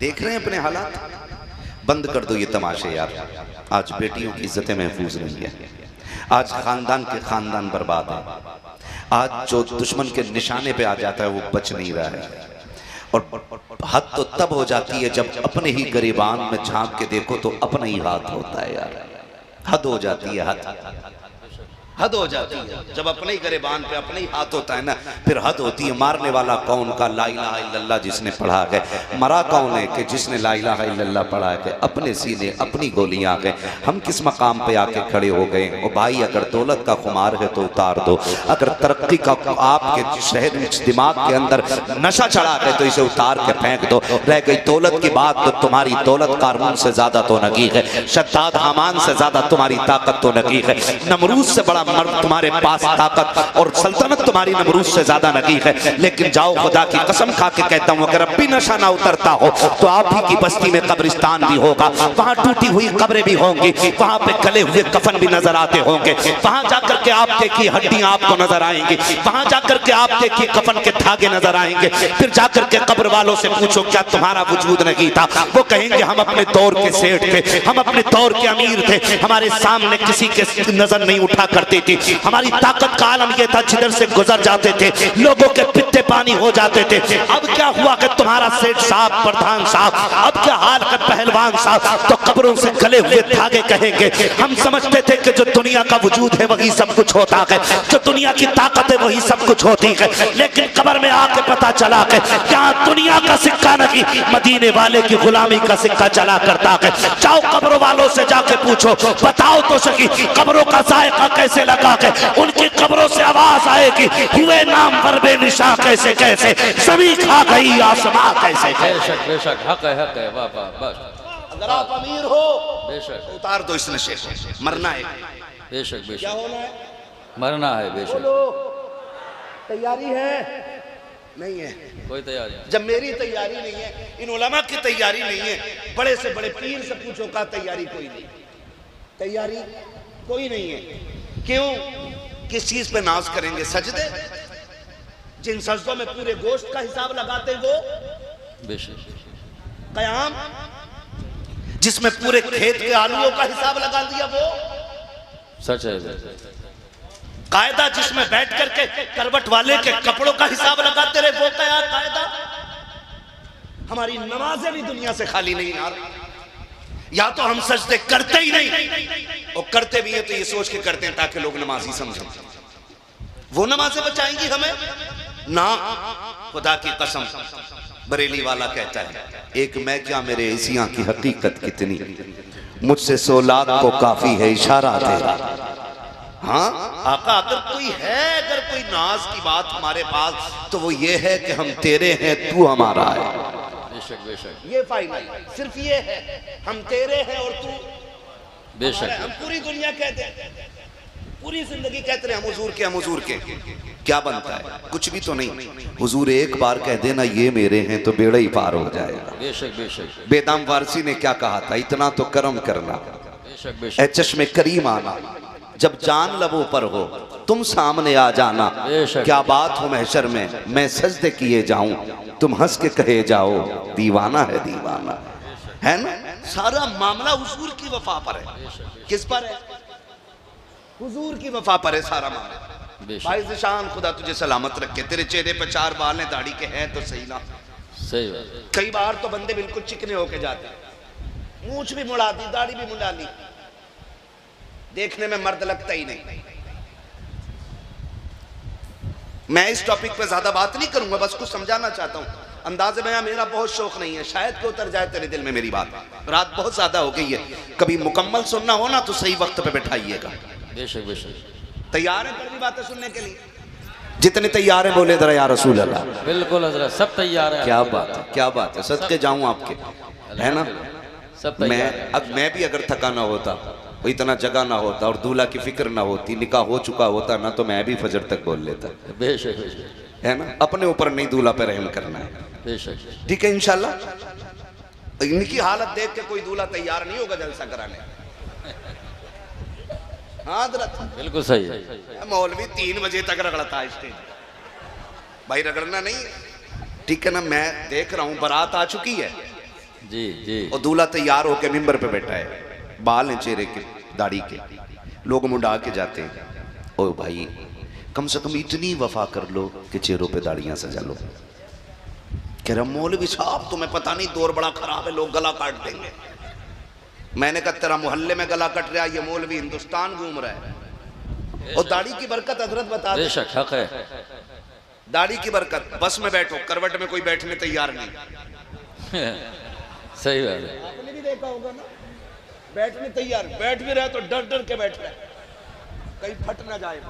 देख रहे हैं अपने हालात, बंद कर दो ये तमाशे यार। आज बेटियों की इज्जतें महफूज नहीं है, आज खानदान के खानदान बर्बाद है, आज जो दुश्मन के निशाने पे आ जाता है वो बच नहीं रहा है। और हद तो तब हो जाती है जब अपने ही गिरेबान में झांक के देखो तो अपना ही हाथ होता है यार। हद हो जाती है, हद हो जाती है जब अपने ही गिरेबान पे अपने ही हाथ होता है ना, फिर हद होती है। मारने वाला कौन का ला इलाहा इल्लल्लाह जिसने पढ़ा है, मरा कौन है कि जिसने ला इलाहा इल्लल्लाह पढ़ा है। अपने सीने अपनी गोलियां गए, हम किस मकाम पे आके खड़े हो गए। ओ भाई, अगर दौलत का खुमार है तो उतार दो, अगर तरक्की का आपके शहर दिमाग के अंदर नशा चढ़ा है तो इसे उतार के फेंक दो। रह गई दौलत की बात तो तुम्हारी दौलत कारून से ज्यादा तो नगीक है, शद्दाद हामान से ज्यादा तुम्हारी ताकत तो नगीक है, नमरूद से बड़ा मर्द तुम्हारे पास ताकत और सल्तनत तुम्हारी नमरूद से ज्यादा नगीक है। लेकिन जाओ, खुदा की कसम खा के कहता हूं, अगर अब भी नशा ना उतरता हो तो आप ही की बस्ती में कब्रिस्तान भी होगा, वहां टूटी हुई कब्रें भी होंगी, वहां पे गले हुए कफन भी नजर आते होंगे, वहां जाकर के आप देखिए हड्डियां आपको नजर आएंगी, वहां जाकर के आप देखिए कफन के धागे नजर आएंगे। फिर जाकर के कब्र वालों से पूछो क्या तुम्हारा वजूद नहीं था, वो कहेंगे हम अपने दौर के सेठ थे, हम अपने दौर के अमीर थे, हमारे सामने किसी के नजर नहीं उठा करते थे, हमारी ताकत का आलम यह था जिधर से गुजर जाते थे लोगों के पित्ते पानी हो जाते थे। अब क्या हुआ कि तुम्हारा सेठ साहब, प्रधान साहब, अब क्या हाल है पहलवान साहब, तो कब्रों से गले हुए धागे कहेंगे। हम समझते थे कि जो दुनिया का वजूद है वही सब कुछ होता है, जो दुनिया की ताकत है वही सब कुछ होती है, लेकिन कब्र में आके पता चला कि क्या दुनिया का सिक्का नहीं, मदीने वाले की गुलामी का सिक्का चला करता है। जाओ कब्रों वालों से जाके पूछो, बताओ तो सही कब्रों का जायका कैसे लगा है, उनकी कब्रों से आवाज आएगी हुए नाम पर बेनिशा कैसे कैसे, सभी खा गई आसमां कैसे। बेशक बेशक, हक है वाह वाह, बस अगर आप अमीर हो बेशक तो उतार दो इस नशे को, मरना है। बेशक बेशक, क्या होना है, मरना है बेशक। तैयारी है नहीं है, कोई तैयारी नहीं। जब मेरी तैयारी नहीं है, इन उलमा की तैयारी नहीं है, बड़े से बड़े पीर से पूछो का तैयारी कोई नहीं, तैयारी कोई नहीं है। क्यों, किस चीज पे नाज करेंगे? सजदे, जिन सजदों में पूरे गोश्त का हिसाब लगाते वो बेशक, कयाम जिसमें पूरे खेत के आलूओं का हिसाब लगा दिया वो सच है। कायदा जिसमें बैठ करके करवट वाले के कपड़ों का हिसाब लगाते रहे वो क्या कायदा? हमारी नमाजें भी दुनिया से खाली नहीं यार, या तो हम सजदे करते ही नहीं, और करते भी हैं तो ये सोच के करते हैं ताकि लोग नमाजी समझें, वो नमाजें बचाएंगी हमें ना। खुदा की कसम, बरेली वाला कहता है एक मैं क्या मेरे एशिया की हकीकत कितनी, मुझसे 100 लाख को काफी है इशारा तेरा। हाँ आका, अगर कोई है, अगर कोई नाज की बात हमारे पास तो वो ये है कि हम तेरे हैं, तू हमारा है। बेशक बेशक, ये फाइनल, सिर्फ ये है, हम तेरे हैं और तू बेशक। हम पूरी दुनिया कहते हैं, पूरी जिंदगी कहते रहे हम हुजूर के, हम हुजूर के, क्या बनता है? कुछ भी तो नहीं। हुजूर एक बार कह देना ये मेरे हैं तो बेड़ा ही पार हो जाएगा। बेशक बेशक, बेदाम वारसी ने क्या कहा था, इतना तो करम करना, बेशक ए बेशक, चश्मे करीम आना, जब जान लबों पर हो तुम सामने आ जाना, क्या बात हो महशर में मैं सजदे किए जाऊं, तुम हंस के कहे जाओ दीवाना है दीवाना, है ना। सारा मामला हुजूर की वफा पर है। किस पर है? हुजूर की वफा पर है सारा मामला। भाई ज़िशान, खुदा तुझे सलामत रखे, तेरे चेहरे पे 4 बाल हैं, दाढ़ी के हैं तो सही ना। सही बात। कई बार तो बंदे बिल्कुल चिकने होके जाते हैं, मूंछ भी मुड़ा दी, दाढ़ी भी मुड़ा ली, देखने में मर्द लगता ही नहीं। मैं इस टॉपिक पे ज्यादा बात नहीं करूंगा, बस कुछ समझाना चाहता हूं। अंदाज़े में मेरा बहुत शौक नहीं है, शायद कि उतर जाए तेरे दिल में मेरी बात। रात बहुत ज्यादा हो गई है, कभी मुकम्मल सुनना हो ना तो सही वक्त पे बैठाइएगा। बेशक बेशक, तैयार है कड़वी बातें सुनने के लिए? जितने तैयार हैं बोले जरा या रसूल अल्लाह। बिल्कुल हजरत, सब तैयार है। क्या बात है, क्या बात है, सदके जाऊं आपके, है ना। सब तैयार है। अब मैं भी अगर थका ना होता, इतना जगह ना होता और दूल्हा की फिक्र ना होती, निकाह हो चुका होता ना, तो मैं भी फजर तक बोल लेता। बेशक बेशक, है ना। अपने ऊपर नहीं, दूल्हा पे रहम करना है। बेशक, ठीक है इंशाल्लाह। इनकी हालत देख के कोई दूल्हा तैयार नहीं होगा जलसा कराने। हाँ बिल्कुल सही है। मौलवी 3 बजे तक रगड़ता है स्टेज, भाई रगड़ना नहीं, ठीक है ना। मैं देख रहा हूँ बारात आ चुकी है, जी जी। और दूल्हा तैयार होकर मिंबर पे बैठा है, बाल हैं चेहरे के, दाढ़ी के, लोग मुंडा के जाते हैं। ओ भाई कम से कम इतनी वफा कर लो कि चेहरों पे दाढ़ियां सजा लो। कह रहा मौलवी साहब तुम्हें पता नहीं दौर बड़ा खराब है, लोग गला काट देंगे। मैंने कहा तेरा मोहल्ले में गला कट रहा है, ये मौलवी हिंदुस्तान घूम रहा है। और दाढ़ी की बरकत हजरत बता दे, बेशक हक है। दाढ़ी की बरकत। बस में बैठो, करवट में कोई बैठने तैयार नहीं। सही बात है। आपने भी देखा होगा ना, बैठने तैयार, बैठ भी रहा तो डर डर के बैठ रहा है, कहीं फट ना जाए।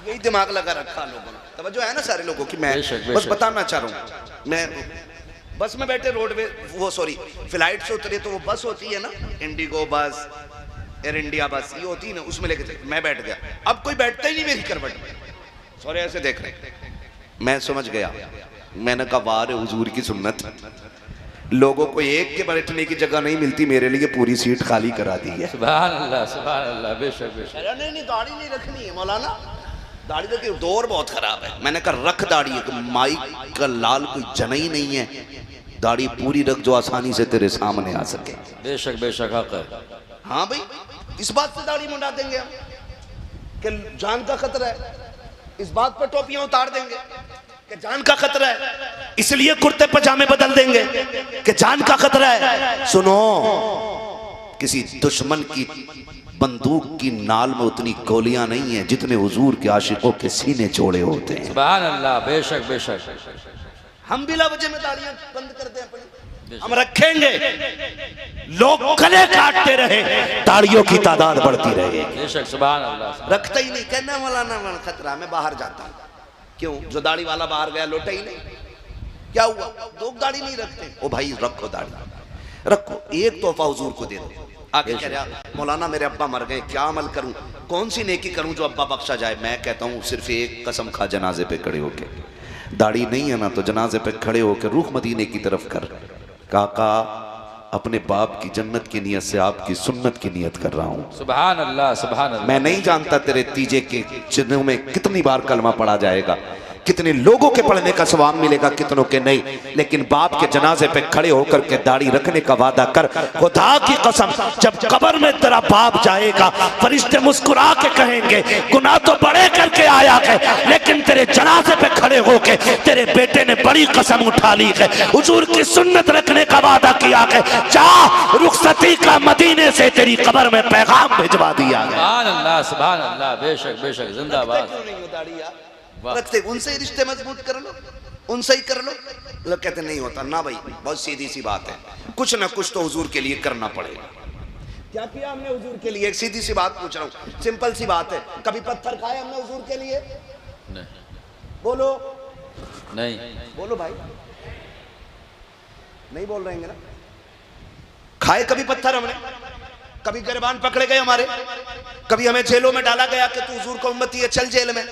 यही दिमाग लगा रखा लोगों ने। तवज्जो है ना सारे लोगों की। मैं बस बताना चाह रहा हूँ, मैं बस में बैठे रोडवे, वो सॉरी फ्लाइट से उतरे तो वो बस होती है ना, इंडिगो बस, एयर इंडिया बस, ये होती है ना, उसमें लेके चले। मैं बैठ गया, अब कोई बैठता ही नहीं मेरी करवट में, सॉरी ऐसे देख रहे। मैं समझ गया, मैंने कहा वाह रे हुजूर की सुन्नत, लोगों को एक के बैठने की जगह नहीं मिलती, मेरे लिए पूरी सीट खाली करा दी है। सुभान अल्लाह सुभान अल्लाह। बेशक बेशक। नहीं दाढ़ी नहीं रखनी है मौलाना, दाढ़ी रखी, दौर बहुत खराब है। मैंने कहा रख दाढ़ी, माई का लाल कोई जना ही नहीं है, दाढ़ी पूरी रख जो आसानी से तेरे सामने आ सके। बेशक बेशक हक है। हाँ भाई, इस बात से दाढ़ी मुंडा देंगे हम कि जान का खतरा है, इस बात पर टोपियां उतार देंगे कि जान का खतरा है, इसलिए कुर्ते पजामे बदल देंगे कि जान का खतरा है। सुनो, किसी दुश्मन की बंदूक की नाल में उतनी गोलियां नहीं है जितने हुजूर के आशिकों के सीने चौड़े होते हैं। सुभान अल्लाह। बेशक बेशक। हम बिला वजह में दाढ़ियां बंद कर दें अपनी, हम रखेंगे, लोग गले काटते रहे, दाढ़ियों की तादाद बढ़ती रहे। बेशक सुभान अल्लाह। रखता ही नहीं, कहना मौलाना खतरा, मैं बाहर जाता हूँ। क्यों? जो दाढ़ी वाला बाहर गया लौटा ही नहीं, क्या हुआ? लोग दाढ़ी नहीं रखते। ओ भाई रखो दाढ़ी, रखो, एक तोहफा हुजूर को दे दो। आगे कह रहा मौलाना मेरे अब्बा मर गए, क्या अमल करूं, कौन सी नेकी करूं जो अब्बा बख्शा जाए? मैं कहता हूं सिर्फ एक कसम खा, जनाजे पे खड़े होके, दाढ़ी नहीं है ना तो जनाजे पे खड़े होकर रुख मदीने की तरफ कर, काका अपने बाप की जन्नत की नियत से आपकी सुन्नत की नियत कर रहा हूं। सुभान अल्लाह सुभान अल्लाह। मैं नहीं जानता तेरे तीजे के चिन्हों में कितनी बार कलमा पढ़ा जाएगा, कितने लोगों के पढ़ने का सवाब मिलेगा, कितनों के नहीं, लेकिन बाप के जनाजे पे खड़े होकर के दाढ़ी रखने का वादा कर। खुदा की कसम, जब कब्र में तेरा बाप जाएगा, फरिश्ते मुस्कुरा के कहेंगे गुनाह तो बड़े करके आया है, लेकिन तेरे जनाजे पे खड़े होके तेरे बेटे ने बड़ी कसम उठा ली है, हुजूर की सुन्नत रखने का वादा किया है, जा रुखसती का मदीने से तेरी कब्र में पैगाम भिजवा दिया है। सुभान अल्लाह सुभान अल्लाह। बेशक बेशक। जिंदाबाद। रखते, उनसे रिश्ते मजबूत कर लो, उनसे ही कर लो। लोग कहते नहीं होता ना भाई, बहुत सीधी सी बात है, कुछ ना कुछ तो हुजूर के लिए करना पड़ेगा। क्या किया हमने हुजूर के लिए? एक सीधी सी बात पूछ रहा हूँ, सिंपल सी बात है, कभी पत्थर खाए हमने हुजूर के लिए? नहीं। बोलो नहीं। बोलो भाई, नहीं बोल रहे हैं ना? खाए कभी पत्थर हमने? कभी गिरबान पकड़े गए हमारे? कभी हमें जेलों में डाला गया कि तू हुजूर का उम्मती है चल जेल में?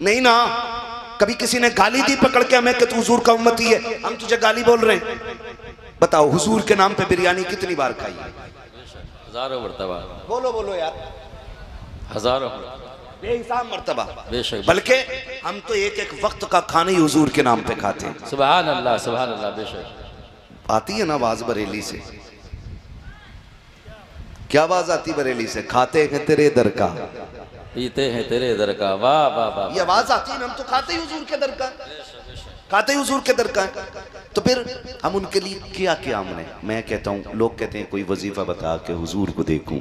नहीं ना। कभी किसी ने गाली दी पकड़ के हमें कि तू हुजूर का उम्मती है, हम तुझे गाली बोल रहे हैं? बताओ, हुजूर के नाम पे बिरयानी कितनी बार खाई? हजारों मर्तबा। बोलो बोलो यार, हजारों बेहिसाब मर्तबा। बेशक। बल्कि हम तो एक एक वक्त का खाना ही हुजूर के नाम पे खाते हैं। सुभान अल्लाह सुभान अल्लाह। बेशक। आती है ना आवाज बरेली से? क्या आवाज आती बरेली से? खाते हैं तेरे दर का, पीते हैं तेरे दर का। वाह वाह वाह। ये आवाज आती है ना, हम तो खाते ही हुजूर के दर का, खाते ही हुजूर के दर का। तो फिर हम उनके लिए क्या किया हमने? मैं कहता हूँ, लोग कहते हैं कोई वजीफा बता के हुजूर को देखूं,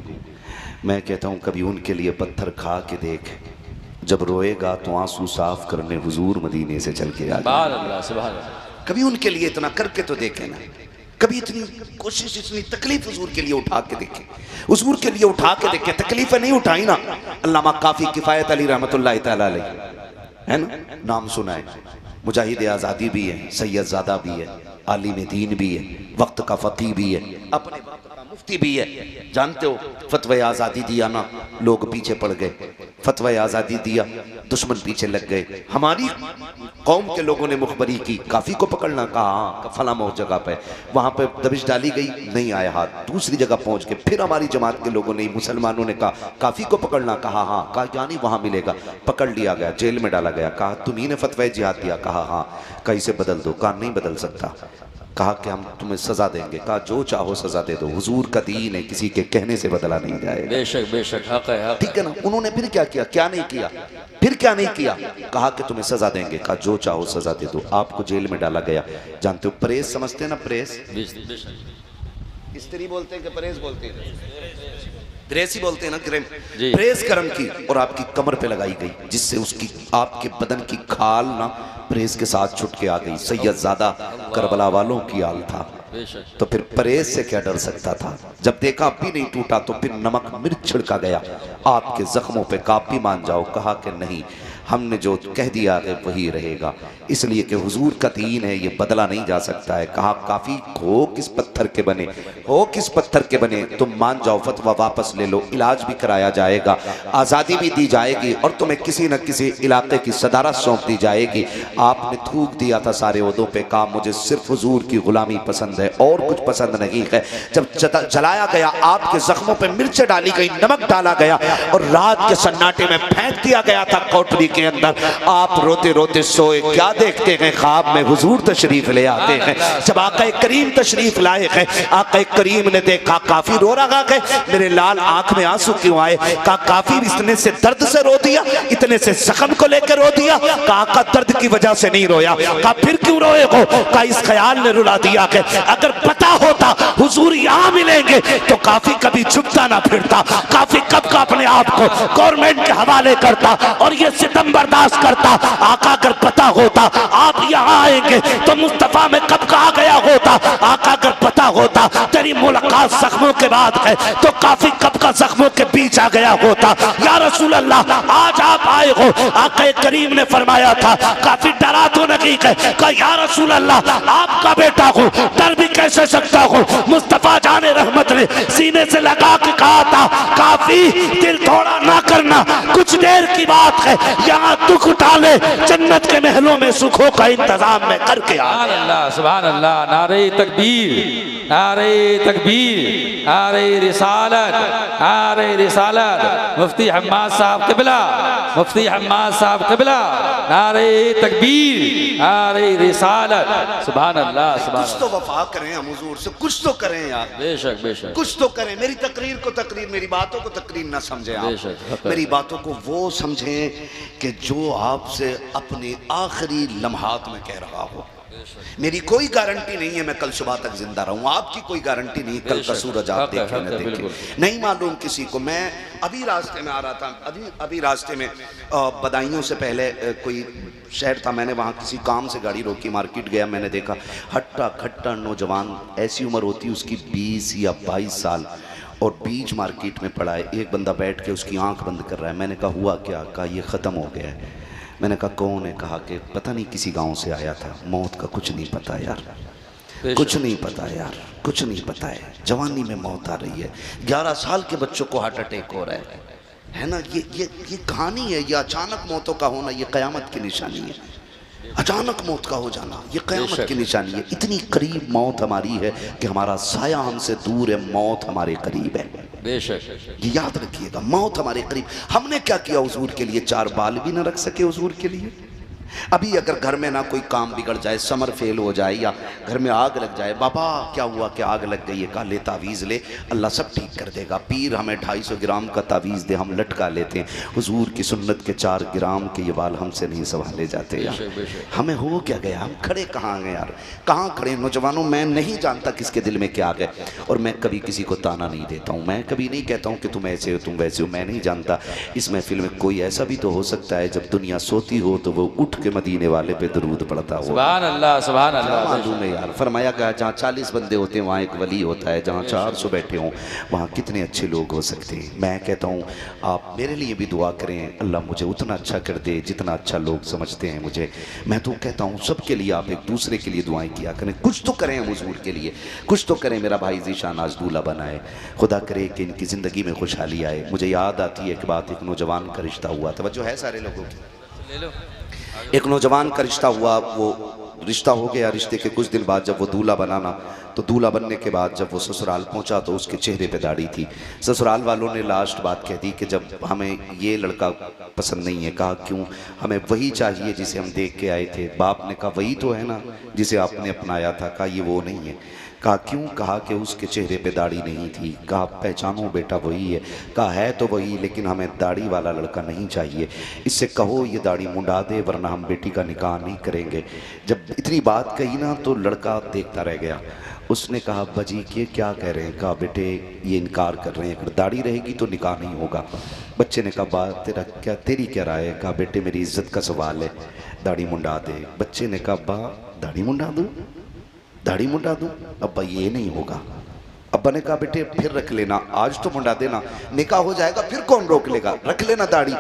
मैं कहता हूँ कभी उनके लिए पत्थर खा के देख, जब रोएगा तो आंसू साफ करने हुजूर मदीने से चल के आ जाए। सुभान अल्लाह सुभान अल्लाह। कभी उनके लिए इतना करके तो देखे ना, कभी इतनी कोशिश, इतनी तकलीफ हुजूर के लिए उठा के देखे, हुजूर के लिए उठा के देखे। तकलीफें नहीं उठाई ना। अल्लामा काफी किफायत अली रहमतुल्लाह तआला अलैह है ना, नाम सुना है, मुजाहिद आज़ादी भी है, सैयदजादा भी है, आलिम दीन भी है, वक्त का फकीह भी है, अपने वक्त का मुफ्ती भी है। जानते हो फतवा आज़ादी दिया ना, लोग पीछे पड़ गए, फतवा आज़ादी दिया, दुश्मन पीछे लग गए। हमारी कौम के लोगों ने मुखबरी की, काफ़ी को पकड़ना कहा, फला मौत जगह पे, वहाँ पे दबिश डाली गई, नहीं आया हाथ। दूसरी जगह पहुँच के फिर हमारी जमात के लोगों ने, मुसलमानों ने कहा काफ़ी को पकड़ना, कहा हाँ, कहा यानी वहाँ मिलेगा, पकड़ लिया गया, जेल में डाला गया, कहा तुम्ही ने फतवा जिहाद दिया, कहा हाँ, कहीं से बदल दो, कहा नहीं बदल सकता। कहा कि हम तुम्हें सजा देंगे। कहा जो चाहो सजा दे दो, हुजूर का दीन है, किसी के कहने से बदला नहीं जाएगा। बेशक बेशक, हक है, हक ठीक है ना। उन्होंने फिर क्या किया, क्या नहीं किया, फिर क्या नहीं किया, कहा कि तुम्हें सजा देंगे। कहा जो चाहो सजा दे दो। आपको जेल में डाला गया। जानते हो प्रेस समझते हैं ना, प्रेस स्त्री बोलते हैं कि प्रेस बोलते हैं, प्रेस ही बोलते हैं ना, जी। प्रेस करम की और आपकी कमर पे लगाई गई, जिससे उसकी आपके बदन की खाल ना प्रेस के साथ छुट के आ गई। सैयदजादा करबला वालों की आल था, बेशक। तो फिर प्रेस से क्या डर सकता था। जब देखा अब भी नहीं टूटा तो फिर नमक मिर्च छिड़का गया आपके जख्मों पे। आप भी मान जाओ। कहा कि नहीं, हमने जो कह दिया है वही रहेगा, इसलिए कि हुजूर का दीन है, ये बदला नहीं जा सकता है। कहा काफी हो किस पत्थर के बने, हो किस पत्थर के बने, तुम मान जाओ, फतवा वापस ले लो, इलाज भी कराया जाएगा, आज़ादी भी दी जाएगी और तुम्हें किसी न किसी इलाके की सदारत सौंप दी जाएगी। आपने थूक दिया था सारे ओहदों पे। कहा मुझे सिर्फ हुजूर की गुलामी पसंद है और कुछ पसंद नहीं है। जब जलाया गया, आपके जख्मों पे मिर्च डाली गई, नमक डाला गया और रात के सन्नाटे में फेंक दिया गया था कोठरी के अंदर। आप रोते रोते सोए। क्या देखते हैं, ख्वाब में हुजूर तशरीफ ले आते हैं। जब आका करीम तशरीफ लाए हैं, आका करीम ने देखा काफी रो रहा है। मेरे लाल आंख में आंसू क्यों आए? कहा काफी इतने से दर्द से रो दिया, इतने से जख्म को लेकर रो दिया। कहा का दर्द की वजह से नहीं रोया। कहा फिर क्यों रोए हो? कहा इस ख्याल ने रुला दिया कि अगर पता होता हुजूर यहाँ मिलेंगे तो काफी कभी छुपता ना फिरता, काफी कब का अपने आप को गवर्नमेंट के हवाले करता और ये सितम बर्दाश्त करता। आका अगर पता होता आप यहाँ आएंगे तो मुस्तफा में कब का आ गया होता। आका अगर पता होता तेरी मुलाकात जख्मों के बाद है तो काफी कब का जख्मों के बीच आ गया होता। या रसूल अल्लाह, आज आप आए हो। आका करीम ने फरमाया था, काफी डरा तो नहीं है। कहा या रसूल अल्लाह, आपका बेटा हूँ, डर भी कैसे सकता हूँ। मुस्तफा जाने रहमत ने सीने से लगा के कहा था, काफी दिल थोड़ा ना करना, कुछ देर की बात है, यहाँ दुख उठा ले, जन्नत के महलों में सुखों का इंतजाम में करके आ। सुभान अल्लाह, सुभान अल्लाह। नारे तकबीर, नारे तकबीर, नारे रिसालत, नारे रिसालत। मुफ्ती हम्माद साहब क़िबला, मुफ्ती हम्माद साहब क़िबला। नारे तकबीर, नारे रिसालत। सुभान अल्लाह, सुभान कुछ तो वफा करें हम हुजूर से, कुछ तो करें यार। बेशक बेशक, कुछ तो करें। मेरी तकरीर को तकरीर, मेरी बातों को तकरीर ना समझें आप। मेरी बातों को वो समझें कि जो आपसे अपने आखिरी लम्हात में कह रहा हो। मेरी कोई गारंटी नहीं है मैं कल सुबह तक जिंदा रहूं, आपकी कोई गारंटी नहीं कल का सूरज आप देखें न देखें, नहीं मालूम किसी को। मैं अभी रास्ते में आ रहा था, अभी रास्ते में बदायूं से पहले कोई शहर था, मैंने वहाँ किसी काम से गाड़ी रोकी, मार्केट गया, मैंने देखा हट्टा खट्टा नौजवान, ऐसी उम्र होती है उसकी 20 या 22 साल, और बीच मार्केट में पड़ा है। एक बंदा बैठ के उसकी आंख बंद कर रहा है। मैंने कहा हुआ क्या? कहा ये ख़त्म हो गया है। मैंने कहा कौन है? कहा कि पता नहीं किसी गांव से आया था, मौत का कुछ नहीं पता यार, कुछ नहीं पता यार, कुछ नहीं पता है। जवानी में मौत आ रही है, 11 साल के बच्चों को हार्ट अटैक हो रहा है ना। ये कहानी है, ये अचानक मौतों का होना, ये क़यामत की निशानी है। अचानक मौत का हो जाना ये क़यामत की निशानी है। इतनी करीब मौत हमारी है कि हमारा साया हमसे दूर है, मौत हमारे करीब है। बेशक, ये याद रखिएगा, मौत हमारे करीब। हमने क्या किया हुजूर के लिए? 4 बाल भी ना रख सके हुजूर के लिए। अभी अगर घर में ना कोई काम बिगड़ जाए, समर फेल हो जाए या घर में आग लग जाए, बाबा क्या हुआ, क्या आग लग गई है? कहा ले तावीज़ ले, अल्लाह सब ठीक कर देगा। पीर हमें 250 ग्राम का तावीज़ दे, हम लटका लेते हैं। हुजूर की सुन्नत के 4 ग्राम के ये बाल हमसे नहीं संभाले जाते यार। हमें हो क्या गया? हम खड़े कहाँ गए यार? कहाँ खड़े? नौजवानों, मैं नहीं जानता किसके दिल में क्या आ गया, और मैं कभी किसी को ताना नहीं देता हूँ, मैं कभी नहीं कहता हूँ कि तुम ऐसे हो तुम वैसे हो, मैं नहीं जानता। इस महफिल में कोई ऐसा भी तो हो सकता है जब दुनिया सोती हो तो वो उठ के मदीने वाले पे दरूद पड़ता हो। सुभान अल्लाह, सुभान अल्लाह। मालूम है यार, फरमाया गया जहाँ 40 बंदे होते हैं वहाँ एक वली होता है, जहाँ 400 बैठे हों वहाँ कितने अच्छे लोग हो सकते हैं। मैं कहता हूँ आप मेरे लिए भी दुआ करें, अल्लाह मुझे उतना अच्छा कर दे जितना अच्छा लोग समझते हैं मुझे। मैं तो कहता हूँ सबके लिए आप एक दूसरे के लिए दुआएं किया करें, कुछ तो करें हम हुजूर के लिए, कुछ तो करें। मेरा भाई ज़ीशान आज दूल्हा बनाए, खुदा करे कि इनकी ज़िंदगी में खुशहाली आए। मुझे याद आती है एक बात, एक नौजवान का रिश्ता हुआ था, जो है सारे लोगों की, एक नौजवान का रिश्ता हुआ, वो रिश्ता हो गया। रिश्ते के कुछ दिन बाद जब वो दूल्हा बनाना, तो दूल्हा बनने के बाद जब वो ससुराल पहुंचा तो उसके चेहरे पे दाढ़ी थी। ससुराल वालों ने लास्ट बात कह दी कि जब हमें ये लड़का पसंद नहीं है। कहा क्यों? हमें वही चाहिए जिसे हम देख के आए थे। बाप ने कहा वही तो है ना जिसे आपने अपनाया था। कहा ये वो नहीं है। कहा क्यों? कहा कि उसके चेहरे पे दाढ़ी नहीं थी। कहा पहचानो बेटा वही है। कहा है तो वही, लेकिन हमें दाढ़ी वाला लड़का नहीं चाहिए। इससे कहो ये दाढ़ी मुंडा दे वरना हम बेटी का निकाह नहीं करेंगे। जब इतनी बात कही ना तो लड़का देखता रह गया। उसने कहा अब्बा जी ये क्या कह रहे हैं? कहा बेटे ये इनकार कर रहे हैं, अगर दाढ़ी रहेगी तो निकाह नहीं होगा। बच्चे ने कहा बात तेरी क्या राय है? कहा बेटे मेरी इज्जत का सवाल है, दाढ़ी मुंडा दे। बच्चे ने कहा अब्बा दाढ़ी मुंडा दूँ? दाढ़ी मुंडा दूँ? अब्बा ये नहीं होगा। अब्बा ने कहा बेटे फिर रख लेना, आज तो मुंडा देना, निकाह हो जाएगा फिर कौन रोक लेगा, रख लेना दाढ़ी।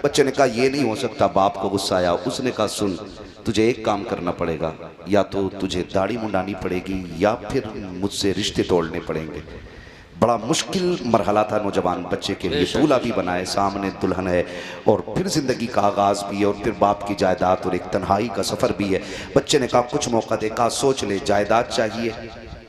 बच्चे ने कहा ये नहीं हो सकता। बाप को गुस्सा आया। उसने कहा सुन तुझे एक काम करना पड़ेगा, या तो तुझे दाढ़ी मुंडानी पड़ेगी या फिर मुझसे रिश्ते तोड़ने पड़ेंगे। बड़ा मुश्किल मरहला था नौजवान बच्चे के लिए। दूल्हा भी बनाए, सामने दुल्हन है और फिर जिंदगी का आगाज भी है और फिर बाप की जायदाद और एक तन्हाई का सफर भी है। बच्चे ने कहा कुछ मौका दे। कहा सोच ले, जायदाद चाहिए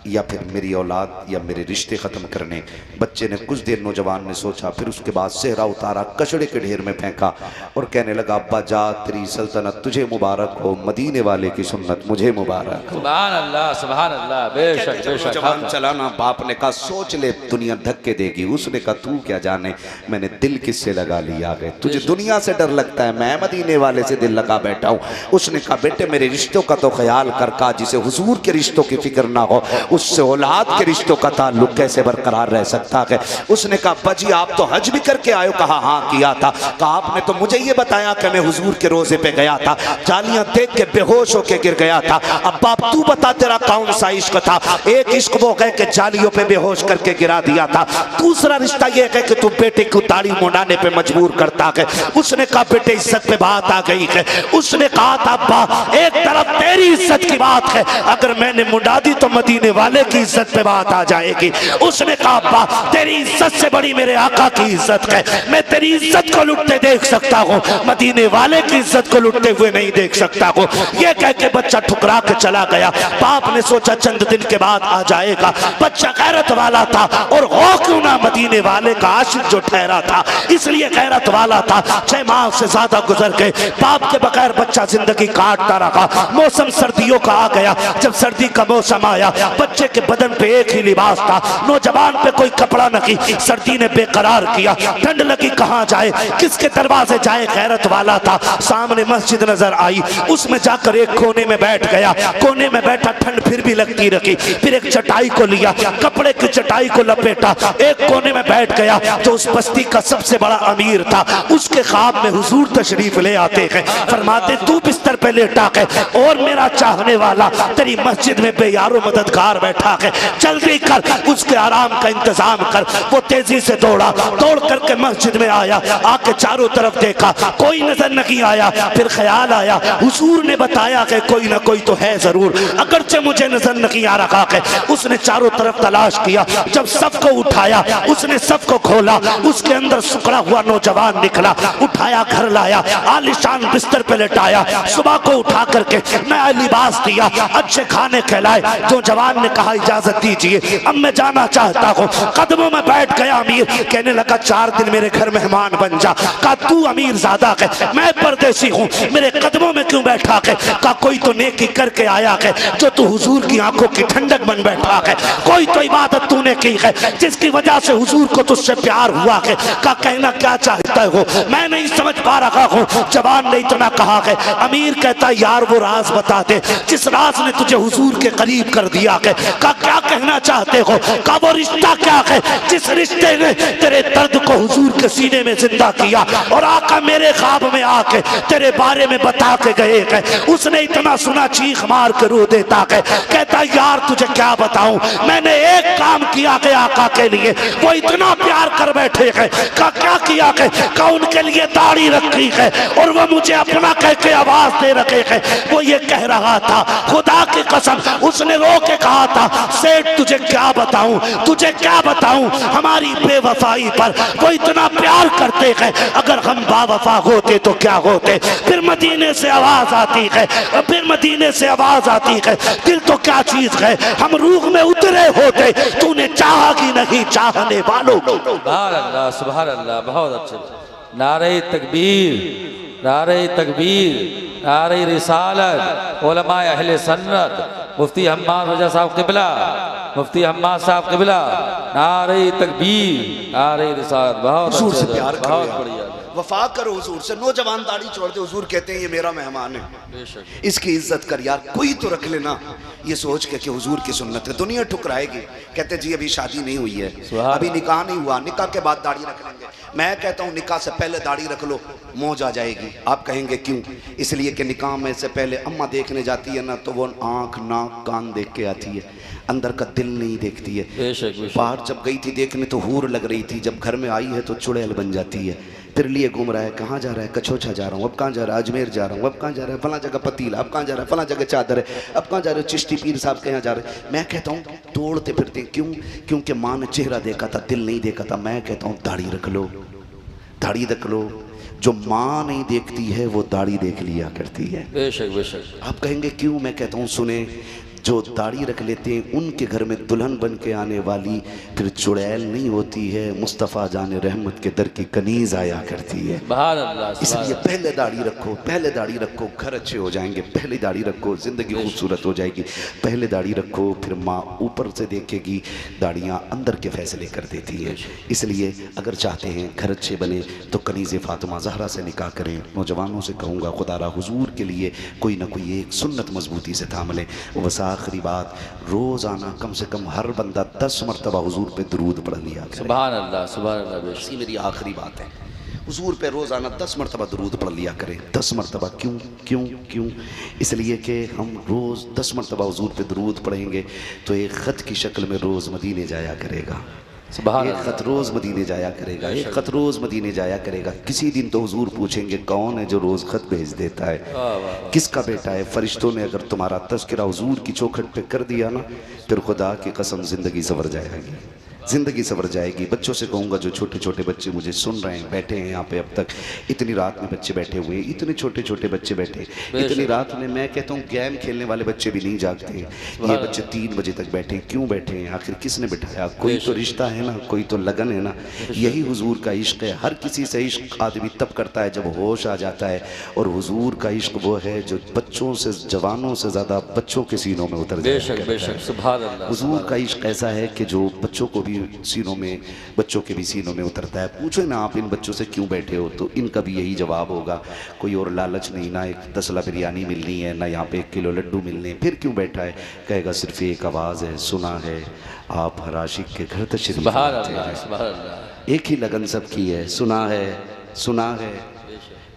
या फिर मेरी औलाद या मेरे रिश्ते ख़त्म करने। बच्चे ने कुछ देर नौजवान ने सोचा, फिर उसके बाद सेहरा उतारा, कचड़े के ढेर में फेंका और कहने लगा अब्बा जा तेरी सल्तनत तुझे मुबारक हो, मदीने वाले की सुन्नत मुझे मुबारक हो। सुभान अल्लाह सुभान अल्लाह। बेशक बेशक। नौजवान चलाना। बाप ने कहा सोच ले दुनिया धक्के देगी। उसने कहा तू क्या जाने मैंने दिल किससे लगा लिया है, तुझे दुनिया से डर लगता है, मैं मदीने वाले से दिल लगा बैठा हूँ। उसने कहा बेटे मेरे रिश्तों का तो ख्याल कर। कहा जिसे हुजूर के रिश्तों की फिक्र ना हो उससे औलाद के रिश्तों का ताल्लुक कैसे बरकरार रह सकता है। उसने कहा अब्बा जी आप तो हज भी करके आए हो? कहा हाँ किया था। कहा आपने तो मुझे ये बताया कि मैं हुजूर के रोजे पे गया था, जालियां देख के बेहोश होके गिर गया था। अब्बा तू बता तेरा कौन सा इश्क था? एक इश्क वो है कि जालियों पे बेहोश करके गिरा दिया था, दूसरा रिश्ता यह है कि तू बेटे को दाढ़ी मुंडाने पे मजबूर करता है। उसने कहा बेटे इज्जत पे बात आ गई है। उसने कहा था अब्बा एक तरफ तेरी इज्जत की बात है, अगर मैंने मुंडा दी तो मदीने वाले की इज्जत पे बात आ जाएगी। उसने कहा अब्बा तेरी इज्जत से बड़ी मेरे आका की इज्जत है, मैं तेरी इज्जत को लुटते देख सकता हूँ, मदीने वाले की इज्जत को लुटते हुए नहीं देख सकता हूँ। ये कह के बच्चा ठुकरा के चला गया। बाप ने सोचा चंद दिन के बाद आ जाएगा। बच्चा गैरत वाला था और हो क्यों ना मदीने वाले का आशिक जो ठहरा था, इसलिए गैरत वाला था। 6 माह से ज्यादा गुजर गए, बाप के बगैर बच्चा जिंदगी काटता रहा। मौसम सर्दियों का आ गया। जब सर्दी का मौसम आया बच्चे के बदन पे एक ही लिबास था, नौजवान पे कोई कपड़ा नहीं। सर्दी ने बेकरार किया, ठंड लगी कहाँ जाए, किसके दरवाजे जाए। गैरत वाला था। सामने मस्जिद नजर आई, उसमें जाकर एक कोने में बैठ गया। कोने में बैठा, ठंड फिर भी लगती रही। फिर एक चटाई को लिया, कपड़े की चटाई को लपेटा, एक कोने में बैठ गया। जो उस बस्ती का सबसे बड़ा अमीर था, उसके ख्वाब में हुजूर तशरीफ ले आते हैं, फरमाते तू बिस्तर पे लेटा है और मेरा चाहने वाला तेरी मस्जिद में बेयारो मददगार बैठा है, जल्दी कर उसके आराम का इंतजाम कर। वो तेजी से दौड़ा, दौड़ करके मस्जिद में आया। आके चारों तरफ देखा, कोई नजर नहीं आया। फिर ख्याल आया हुजूर ने बताया कि कोई ना कोई तो है जरूर, अगरचे मुझे नजर नहीं आ रहा है। उसने चारों तरफ तलाश किया। जब सबको उठाया, उसने सबको खोला, उसके अंदर सुकड़ा हुआ नौजवान निकला। उठाया, घर लाया, आलिशान बिस्तर पे लेटाया। सुबह को उठा करके नया लिबास दिया, अच्छे खाने खिलाए। नौजवान ने कहा इजाजत दीजिए अब मैं जाना चाहता हूँ। कदमों में बैठ गया अमीर। कहने लगा 4 दिन मेरे घर मेहमान बन जा। कहा तू अमीर ज़्यादा है, मैं परदेसी हूँ, मेरे कदमों में क्यों बैठा है? कहा कोई तो नेकी करके आया है जो तू हुजूर की आंखों की ठंडक बन बैठा है, कोई तो इबादत तूने की है जिसकी वजह से हुजूर को तुझसे प्यार हुआ है। कहा कहना क्या चाहता हो, मैं नहीं समझ पा रहा हूँ। जवान ने इतना कहा है। अमीर कहता यार वो राज बता दे जिस राज ने तुझे हुजूर के करीब कर दिया है। कहा क्या कहना चाहते हो? कहा वो रिश्ता क्या है जिस रिश्ते ने तेरे दर्द को हुजूर के सीने में जिंदा किया और आका मेरे ख्वाब में आके तेरे बारे में बता के गए हैं। उसने इतना सुना चीख मार के रो देता है। कहता यार तुझे क्या बताऊं, मैंने एक काम किया है आका के लिए, वो इतना प्यार कर बैठे हैं। कहा क्या किया है? कहा उनके लिए दाढ़ी रखी है और वो मुझे अपना कह के आवाज दे रखे हैं। वो ये कह रहा था खुदा की कसम, उसने रो के कहा था सेठ तुझे क्या बताऊं, तुझे क्या बताऊं, हमारी बेवफाई पर वो इतना प्यार करते हैं। अगर हम बावफा होते तो क्या होते। फिर मदीने से आवाज आती है, फिर मदीने से आवाज आती है, दिल तो क्या चीज है, हम रूह में उतरे होते, तूने चाहा कि नहीं चाहने वालों। सुभान अल्लाह, सुभान अल्लाह, बहुत अच्छे। नारे तकबीर, नारे तकबीर, नारे रिसालत, उलमाए अहले सन्नत, मुफ्ती हम्माद रजा साहब क़िबला, मुफ्ती हम्माद साहब क़िबला, नारे तकबीर, नारे रिसालत। बहुत हुजूर से अच्छे, प्यार बहुत करो, बढ़िया। वफा करो हुजूर से। नौजवान दाढ़ी छोड़ दे, हुजूर कहते हैं ये मेरा मेहमान है, इसकी इज्जत कर यार, कोई तो रख लेना, ये सोच के कि हुजूर की सुन्नत है। दुनिया ठुकराएगी, कहते जी अभी शादी नहीं हुई है, अभी निकाह नहीं हुआ, निकाह के बाद दाढ़ी रख लेंगे। मैं कहता हूँ निकाह से पहले दाढ़ी रख लो, मौज आ जाएगी। आप कहेंगे क्यों? इसलिए कि निकाह में से पहले अम्मा देखने जाती है ना, तो वो आँख नाक कान देख के आती है, अंदर का दिल नहीं देखती है। बाहर जब गई थी देखने तो हूर लग रही थी, जब घर में आई है तो चुड़ैल बन जाती है। फिर लिए घूम रहा है, कहाँ जा रहा है, कछोछा जा रहा हूँ, अब कहाँ जा रहा है, अजमेर जा रहा हूँ, अब कहाँ जा रहा है, फला जगह पतीला, अब कहाँ जा रहा है, फला जगह चादर है, अब कहाँ जा रहे हो, चिश्ती पीर साहब के यहाँ जा रहे हैं। मैं कहता हूँ तोड़ते फिरते क्यों? क्योंकि माँ ने चेहरा देखा था, दिल नहीं देखा था। मैं कहता हूँ दाढ़ी रख लो, दाढ़ी रख लो। जो माँ नहीं देखती है वो दाढ़ी देख लिया करती है। बेशक बेशक। आप कहेंगे क्यों? मैं कहता हूँ सुने, जो दाढ़ी रख लेते हैं उनके घर में दुल्हन बन के आने वाली फिर चुड़ैल नहीं होती है, मुस्तफ़ा जाने रहमत के दर की कनीज आया करती है। इसलिए पहले दाढ़ी रखो, पहले दाढ़ी रखो, घर अच्छे हो जाएंगे। पहले दाढ़ी रखो, ज़िंदगी खूबसूरत हो जाएगी। पहले दाढ़ी रखो, फिर माँ ऊपर से देखेगी, दाढ़ियाँ अंदर के फैसले कर देती हैं। इसलिए अगर चाहते हैं घर अच्छे बने तो कनीज़ फ़ातिमा ज़हरा से निकाह करें। नौजवानों से कहूँगा खुदारा हुजूर के लिए कोई ना कोई एक सुन्नत मजबूती से थाम लें। बस आखिरी बात, रोज़ाना कम से कम हर बंदा 10 मरतबा हुजूर पे दुरूद पढ़ लिया करे। सुभान अल्लाह, सुभान अल्लाह। इसी मेरी आखिरी बात है, हुजूर पे रोज़ाना 10 मरतबा दुरूद पढ़ लिया करें। 10 मरतबा क्यों क्यों क्यों? इसलिए कि हम रोज़ 10 मरतबा हुजूर पे दुरूद पढ़ेंगे तो एक ख़त की शक्ल में रोज़ मदीने जाया करेगा। एक ख़त रोज़ मदीने जाया करेगा, एक ख़त रोज़ मदीने जाया करेगा। किसी दिन तो हुजूर पूछेंगे कौन है जो रोज़ ख़त भेज देता है, किसका बेटा है? फरिश्तों ने अगर तुम्हारा तज़किरा हुजूर की चौखट पे कर दिया ना, फिर खुदा की कसम ज़िंदगी संवर जाएगी, ज़िंदगी संवर जाएगी। बच्चों से कहूँगा, जो छोटे छोटे बच्चे मुझे सुन रहे हैं, बैठे हैं यहाँ पे, अब तक इतनी रात में बच्चे बैठे हुए हैं, इतने छोटे छोटे बच्चे बैठे, इतनी रात में मैं कहता हूँ गेम खेलने वाले बच्चे भी नहीं जागते हैं। ये बच्चे 3 बजे तक बैठे, क्यों बैठे हैं? आखिर किसने बिठाया? कोई तो रिश्ता है ना, कोई तो लगन है ना। यही हुजूर का इश्क है। हर किसी से इश्क आदमी तब करता है जब होश आ जाता है, और हुजूर का इश्क वो है जो बच्चों से, जवानों से ज़्यादा बच्चों के सीनों में उतर जाता है। हुजूर का इश्क ऐसा है कि जो बच्चों को सीनों में, बच्चों के भी सीनों में उतरता है। पूछो ना आप इन बच्चों से क्यों बैठे हो, तो इनका भी यही जवाब होगा, कोई और लालच नहीं, ना एक 10 बिरयानी मिलनी है, ना यहाँ पे 1 किलो लड्डू मिलने। फिर क्यों बैठा है? कहेगा सिर्फ एक आवाज़ है, सुना है आप हर आशिक के घर तशरीफ लाते हैं। एक ही लगन सबकी है, सुना है, सुना है।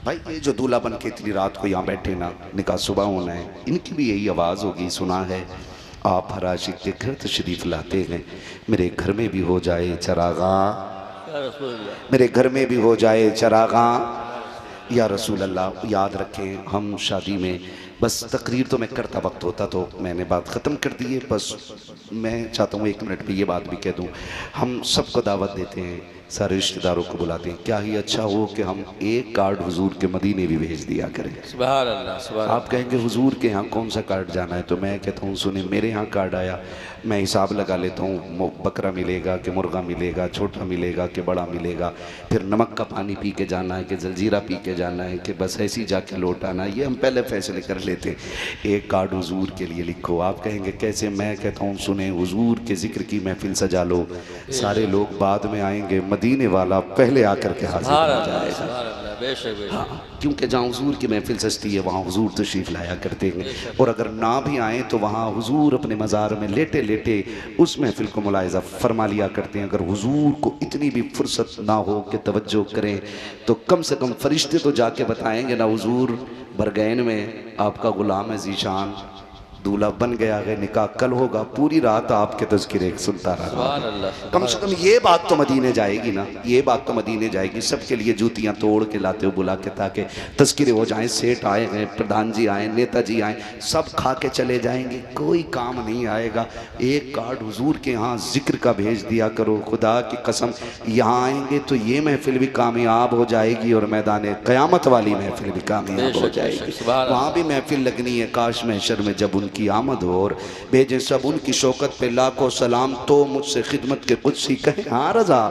भाई ये जो दूल्हा बन के इतनी रात को यहाँ बैठे ना, निकाह सुबह होना है, इनकी भी यही आवाज़ होगी, सुना है आप हर आशिक के घर तशरीफ़ लाते हैं। मेरे घर में भी हो जाए चरागा, मेरे घर में भी हो जाए चरागा या रसूल अल्लाह। याद रखें, हम शादी में, बस तकरीर तो मैं करता वक्त होता तो मैंने बात ख़त्म कर दी है, बस मैं चाहता हूँ 1 मिनट में ये बात भी कह दूँ। हम सबको दावत देते हैं, सारे रिश्तेदारों को बुलाते हैं। क्या ही अच्छा हो कि हम एक कार्ड हुजूर के मदीने भी भेज दिया करें। सुभान अल्लाह, सुभान। आप कहेंगे हुजूर के यहाँ कौन सा कार्ड जाना है, तो मैं कहता हूँ सुने, मेरे यहाँ कार्ड आया, मैं हिसाब लगा लेता हूँ, बकरा मिलेगा कि मुर्गा मिलेगा, छोटा मिलेगा कि बड़ा मिलेगा, फिर नमक का पानी पी के जाना है कि जलजीरा पी के जाना है कि बस ऐसे ही जाके लौट आना है, ये हम पहले फैसले कर लेते हैं। एक कार्ड हुजूर के लिए लिखो। आप कहेंगे कैसे? मैं कहता हूँ सुने, हुजूर के जिक्र की महफिल सजा लो, सारे लोग बाद में आएंगे, मदीने वाला पहले आकर के हाजिर हो जाएगा। हाँ, क्योंकि जहाँ हुजूर की महफिल सजती है वहाँ हुजूर तशरीफ़ लाया करते हैं, और अगर ना भी आए तो वहाँ हुजूर अपने मज़ार में लेटे लेटे उस महफिल को मुलाहिज़ा फरमा लिया करते हैं। अगर हुजूर को इतनी भी फुर्सत ना हो कि तवज्जो करें, तो कम से कम फरिश्ते तो जाके बताएंगे ना, हुजूर बरगैन में आपका ग़ुलाम है ज़ीशान दूल्हा बन गया है, निकाह कल होगा, पूरी रात आपके तज़किरे सुनता रहा। सुभान अल्लाह। कम से कम ये बात तो मदीने जाएगी ना, ये बात तो मदीने जाएगी। सबके लिए जूतियाँ तोड़ के लाते हो बुला के, ताकि तज़किरे हो जाएं। सेठ आए हैं, प्रधान जी आए, नेताजी आए, सब खा के चले जाएंगे, कोई काम नहीं आएगा। एक कार्ड हुजूर के यहाँ जिक्र का भेज दिया करो, खुदा की कसम यहाँ आएंगे तो ये महफिल भी कामयाब हो जाएगी और मैदान क़यामत वाली महफिल भी कामयाब हो जाएगी। वहाँ भी महफिल लगनी है। काश महशर में जब उनकी आमद हो और भेजें सब उनकी शौकत पे लाखों सलाम, तो मुझसे खिदमत के कुदसी कहें हाँ रज़ा,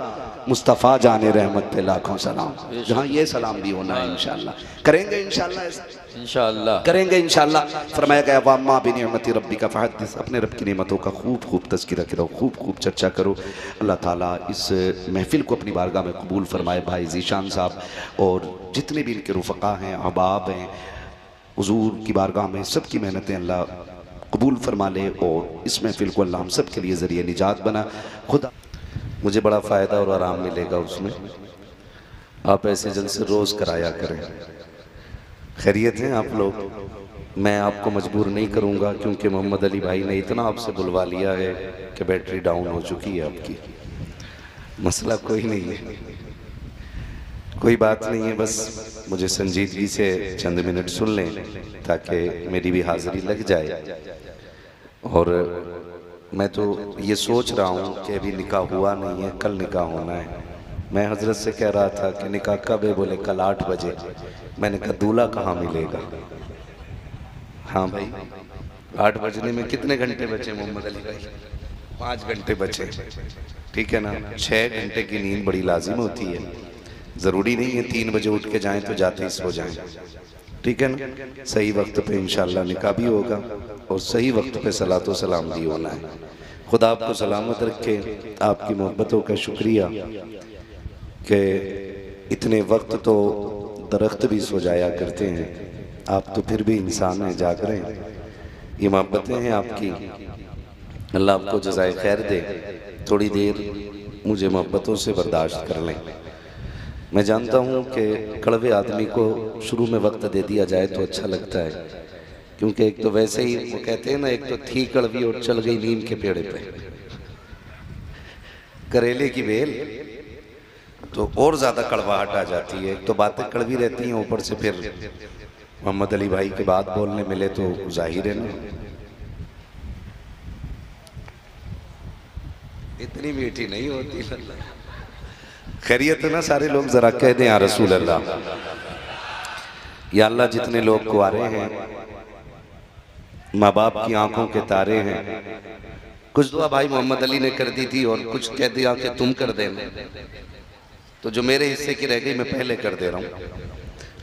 मुस्तफ़ा जाने रहमत पे लाखों सलाम। जहाँ ये सलाम भी होना है इंशाअल्लाह, करेंगे इंशाअल्लाह, इंशाअल्लाह करेंगे इंशाअल्लाह। फरमाया गया वम्मा बिनिअमति रब्बिका फहद्दिस, अपने रब की नेमतों का खूब खूब तज़किरा करो, खूब खूब चर्चा करो। अल्लाह ताला इस महफिल को अपनी बारगाह में कबूल फरमाए। भाई ज़ीशान साहब और जितने भी इनके रुफ़क़ा हैं, अहबाब हैं, हुजूर की बारगाह में सबकी मेहनतें अल्लाह कबूल फरमा ले और इस महफिल को अल्लाह हम सब के लिए ज़रिए निजात बना। खुदा मुझे बड़ा फ़ायदा और आराम मिलेगा उसमें। आप ऐसे जलसे रोज़ कराया करें। खैरियत हैं आप लोग? मैं आपको मजबूर नहीं करूँगा, क्योंकि मोहम्मद अली भाई ने इतना आपसे बुलवा लिया है कि बैटरी डाउन हो चुकी है आपकी। मसला कोई नहीं है, कोई बात नहीं है, बस मुझे संजीदगी से चंद मिनट सुन लें ताकि मेरी भी हाज़िरी लग जाए। और मैं तो ये सोच रहा हूँ कि अभी निकाह हुआ नहीं है, कल निकाह होना है। मैं हजरत से कह रहा था कि निकाह कब है, बोले कल 8 बजे। मैंने कहा दूल्हा कहाँ मिलेगा? हाँ भाई, 8 बजने में कितने घंटे बचे मोहम्मद अली भाई? 5 घंटे बचे, ठीक है ना। 6 घंटे की नींद बड़ी लाजिम होती है, ज़रूरी नहीं है 3 बजे उठ के जाएं तो जाते ही सो जाएं, ठीक है ना। सही वक्त पे इंशाअल्लाह निकाह भी होगा और सही वक्त पे सलातो सलाम भी होना है। खुदा आपको सलामत रखे। आपकी मोहब्बतों का शुक्रिया कि इतने वक्त तो दरख्त भी सो जाया करते हैं, आप तो फिर भी इंसान हैं, जाग रहे हैं। ये मोहब्बतें हैं आपकी, अल्लाह आपको जज़ाए खैर दे। थोड़ी देर मुझे मोहब्बतों से बर्दाश्त कर लें। मैं जानता हूँ कि कड़वे आदमी को शुरू में वक्त दे दिया जाए तो अच्छा लगता है, क्योंकि एक तो वैसे ही वो कहते हैं ना, एक तो थी कड़वी और चल गई नीम के पेड़ पे, करेले की बेल, तो और ज़्यादा कड़वाहट आ जाती है। एक तो बातें कड़वी रहती हैं, ऊपर से फिर मोहम्मद अली भाई की बात बोलने मिले तो जाहिर है ना, इतनी मीठी नहीं होती। खैरियत है ना सारे लोग? ज़रा कह दें या रसूल अल्लाह। या अल्लाह जितने लोग कुआरे हैं, माँ बाप की आंखों के तारे हैं, कुछ दुआ भाई मोहम्मद अली ने कर दी थी और कुछ कह दिया कि तुम कर देना, तो जो मेरे हिस्से की रह गई मैं पहले कर दे रहा हूँ।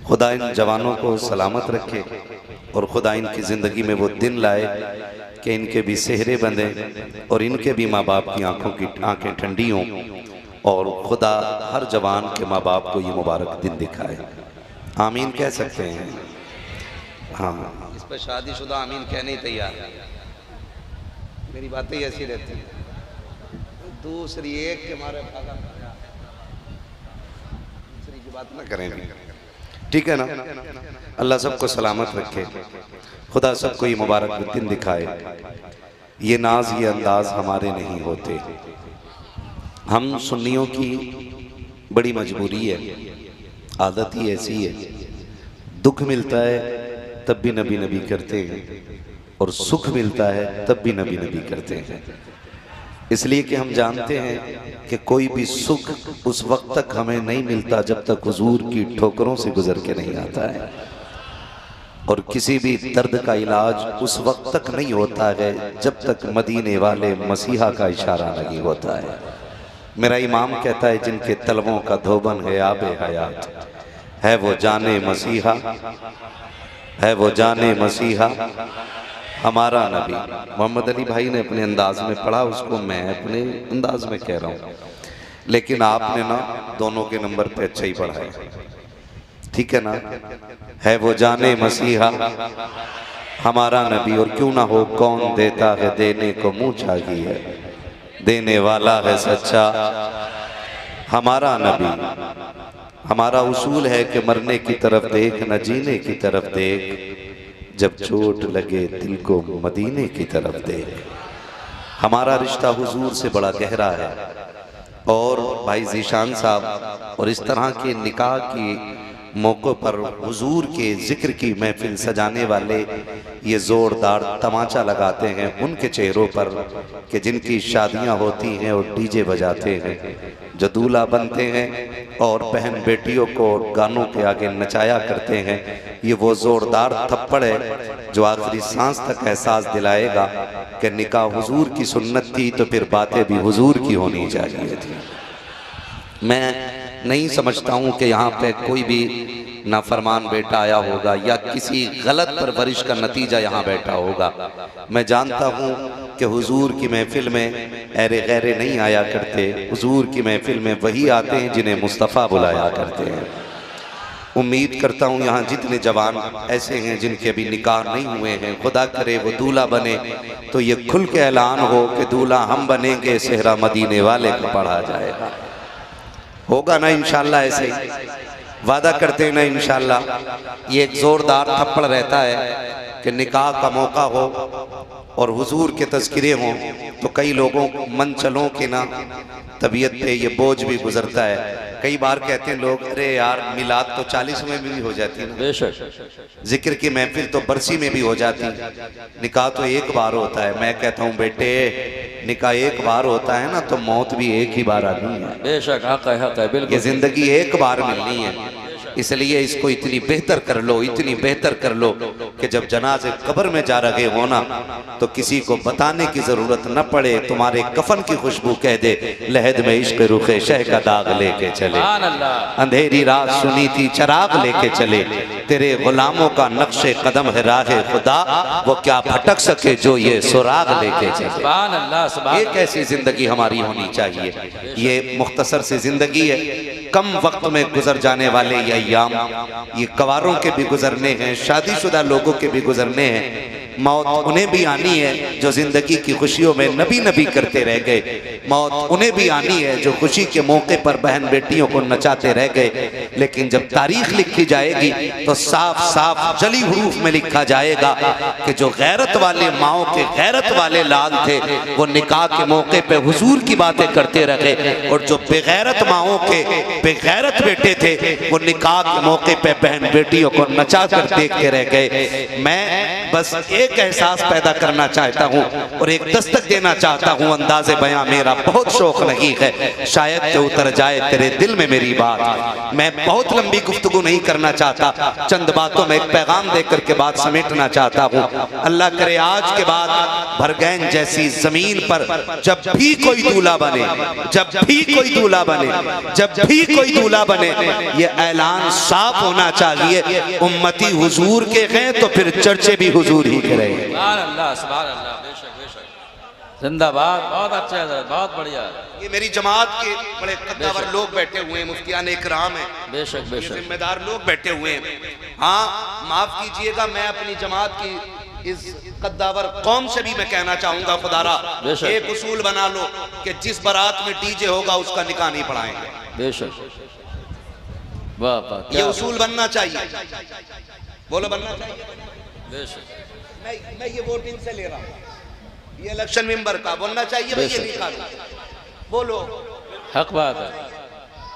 खुदा इन जवानों को सलामत रखे और खुदा इनकी ज़िंदगी में वो दिन लाए कि इनके भी सेहरे बंधे और इनके भी माँ बाप की आंखें ठंडी हों, और खुदा हर जवान के माँ बाप को ये मुबारक दिन दिखाए। आमीन कह सकते हैं? हाँ, इस पर शादीशुदा आमीन कहने ही तैयार है। मेरी बातें ऐसी रहती हैं, दूसरी एक के मारे भागा, दूसरी की बात ना करें, ठीक है ना। अल्लाह सबको सलामत रखे, खुदा सबको ये मुबारक दिन दिखाए। ये नाज ये अंदाज हमारे नहीं होते, हम सुन्नियों की बड़ी मजबूरी है, आदत ही ऐसी है। दुख मिलता है तब भी नबी नबी करते हैं, और सुख मिलता है तब भी नबी नबी करते हैं। इसलिए कि हम जानते हैं कि कोई भी सुख उस वक्त तक हमें नहीं मिलता जब तक हुजूर की ठोकरों से गुजर के नहीं आता है, और किसी भी दर्द का इलाज उस वक्त तक नहीं होता है जब तक मदीने वाले मसीहा का इशारा नहीं होता है। मेरा इमाम कहता है, जिनके तलवों का धोबन है आबे हयात, है वो जाने मसीहा, है वो जाने मसीहा हमारा नबी। मोहम्मद अली भाई ने अपने अंदाज में पढ़ा, उसको मैं अपने अंदाज में कह रहा हूँ, लेकिन आपने ना दोनों के नंबर पे अच्छा ही पढ़ा है, ठीक है ना। है वो जाने मसीहा हमारा नबी, और क्यों ना हो कौन देता है देने को मुँह चाहिए, देने वाला है सच्चा हमारा नबी। हमारा उसूल है कि मरने की तरफ देख न जीने की तरफ देख, जब चोट लगे दिल को मदीने की तरफ देख। हमारा रिश्ता हुजूर से बड़ा गहरा है और भाई ज़ीशान साहब और इस तरह के निकाह की मौक़ों पर हुजूर के ज़िक्र की महफिल सजाने वाले ये ज़ोरदार तमाचा लगाते हैं उनके चेहरों पर कि जिनकी शादियां होती हैं और डीजे बजाते हैं, जो दूल्हा बनते हैं और बहन बेटियों को गानों के आगे नचाया करते हैं। ये वो ज़ोरदार थप्पड़ है जो आखिरी सांस तक एहसास दिलाएगा कि निकाह हुजूर की सुन्नत थी तो फिर बातें भी हुजूर की होनी चाहिए थी। मैं नहीं समझता हूँ कि यहाँ पे कोई भी नाफरमान बेटा आया होगा या किसी गलत परवरिश का नतीजा यहाँ बैठा होगा। मैं जानता हूँ कि हुजूर की महफिल में ऐरे गैरे नहीं आया करते, हुजूर की महफिल में वही आते हैं जिन्हें मुस्तफ़ा बुलाया करते हैं। उम्मीद करता हूँ यहाँ जितने जवान ऐसे हैं जिनके अभी निकाह नहीं हुए हैं, खुदा करे वो दूल्हा बने तो ये खुल के ऐलान हो कि दूल्हा हम बनेंगे, सेहरा मदीने वाले को पढ़ा जाएगा। होगा ना इंशाल्लाह, ऐसे ही वादा करते हैं ना इंशाल्लाह। ये एक जोरदार थप्पड़ रहता है कि निकाह का मौका हो और हुजूर के तज़किरे हों तो कई लोगों मनचलों के ना तबीयत पे ये बोझ भी गुजरता है। कई बार कहते हैं लोग, अरे यार मिलाद तो 40 में भी हो जाती है, बेशक जिक्र की महफिल तो बरसी में भी हो जाती, निकाह तो एक बार होता है। मैं कहता हूँ बेटे, निकाह एक बार होता है ना तो मौत भी एक ही बार आनी है। बेशक हक है बिल्कुल, ये जिंदगी एक बार मिलनी है, इसलिए इसको इतनी बेहतर कर लो, इतनी बेहतर कर लो कि जब जनाजे कब्र में जा रहे हो ना तो किसी को बताने की जरूरत न पड़े, तुम्हारे कफन की खुशबू कह दे, लहद में इश्क रुखे शह का दाग लेके चले, अंधेरी रात सुनी थी चराग लेके चले, तेरे गुलामों का नक्शे कदम है राहे खुदा, वो क्या भटक सके जो ये सुराग लेके चले। ये कैसी जिंदगी हमारी होनी चाहिए। ये मुख्तसर सी जिंदगी है, कम वक्त में गुजर जाने वाले ये अय्याम, ये कवारों के भी गुजरने हैं, शादीशुदा लोगों के भी गुजरने हैं। मौत उन्हें भी आनी है जो जिंदगी की खुशियों में नबी नबी करते रह गए, मौत उन्हें भी आनी है जो खुशी के मौके पर बहन बेटियों को नचाते रह गए। लेकिन जब तारीख लिखी जाएगी तो साफ साफ जली हुरूफ में लिखा जाएगा कि जो गैरत वाले माओ के गैरत वाले लाल थे वो निकाह के मौके पे हुजूर की बातें करते रहे, और जो बेगैरत माओ के बेगैरत बेटे थे वो निकाह के मौके पे बहन बेटियों को नचा कर देखते रह गए। मैं बस एक एहसास पैदा करना चाहता हूँ और एक दस्तक देना चाहता हूँ। अंदाज़े बयां मेरा बहुत शौक नहीं है, शायद कि उतर जाए तेरे दिल में मेरी बात। मैं बहुत लंबी गुफ्तगू नहीं करना चाहता, चंद बातों में एक पैगाम देकर के बात समेटना चाहता हूँ। अल्लाह करे आज के बाद भरगैन जैसी जमीन पर जब भी कोई दूल्हा बने, जब भी कोई दूल्हा बने, जब भी कोई दूल्हा बने, ये ऐलान साफ होना चाहिए, उम्मती हुजूर के हैं तो फिर चर्चे भी हुजूर ही करें। सुभान अल्लाह, सुभान अल्लाह, बेशक बेशक, जिंदाबाद, बहुत अच्छा है, बहुत बढ़िया। ये मेरी जमात के बड़े कद्दावर लोग बैठे हुए हैं, मुफ्तियान इकराम है, बेशक बेशक जिम्मेदार लोग बैठे हुए हैं। हाँ माफ कीजिएगा, मैं अपनी जमात की इस कद्दावर कौम से भी मैं कहना चाहूंगा, खुदारा एक उसूल बना लो कि जिस बारात में डीजे होगा उसका निकाह नहीं पढ़ाएंगे। बेशक वाह वाह, ये उसूल बनना चाहिए, बोलो बनना चाहिए। मैं ये वोटिंग से ले रहा हूँ, ये इलेक्शन मेंबर का बोलना चाहिए भाई, ये निकालो, बोलो, हक बात है।